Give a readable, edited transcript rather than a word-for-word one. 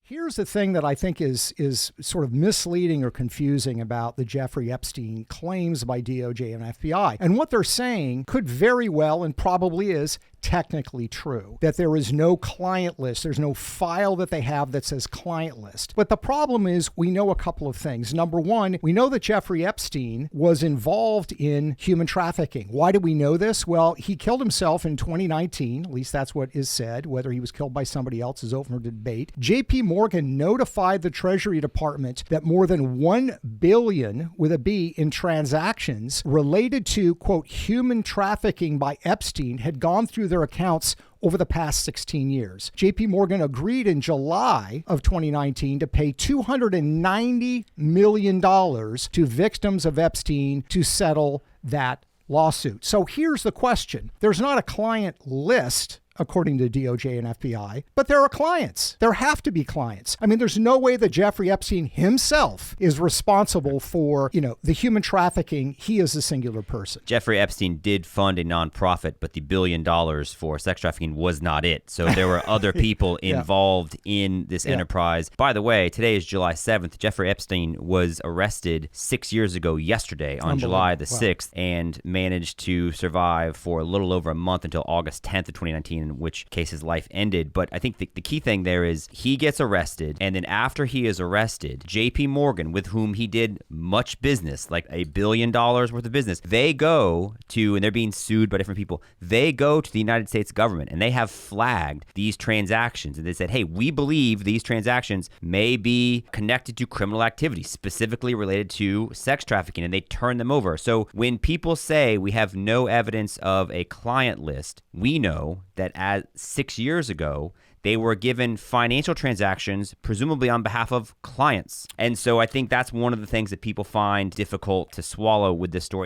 Here's the thing that I think is sort of misleading or confusing about the Jeffrey Epstein claims by DOJ and FBI. And what they're saying could very well and probably is technically true, that there is no client list. There's no file that they have that says client list. But the problem is we know a couple of things. Number one, we know that Jeffrey Epstein was involved in human trafficking. Why do we know this? Well, he killed himself in 2019. At least that's what is said. Whether he was killed by somebody else is open for debate. JPMorgan notified the Treasury Department that more than 1 billion with a B in transactions related to, quote, human trafficking by Epstein had gone through their accounts over the past 16 years. JPMorgan agreed in July of 2019 to pay $290 million to victims of Epstein to settle that lawsuit. So here's the question. There's not a client list according to DOJ and FBI, but there are clients. There have to be clients. I mean, there's no way that Jeffrey Epstein himself is responsible for, the human trafficking. He is a singular person. Jeffrey Epstein did fund a nonprofit, but the $1 billion for sex trafficking was not it. So there were other people involved in this enterprise. By the way, today is July 7th. Jeffrey Epstein was arrested 6 years ago yesterday on July the 6th and managed to survive for a little over a month until August 10th of 2019. In which case his life ended. But I think the key thing there is he gets arrested, and then after he is arrested, JPMorgan, with whom he did much business, like $1 billion worth of business, they go to, and they're being sued by different people, they go to the United States government and they have flagged these transactions. And they said, hey, we believe these transactions may be connected to criminal activity, specifically related to sex trafficking, and they turn them over. So when people say we have no evidence of a client list, we know that 6 years ago, they were given financial transactions, presumably on behalf of clients. And so I think that's one of the things that people find difficult to swallow with this story.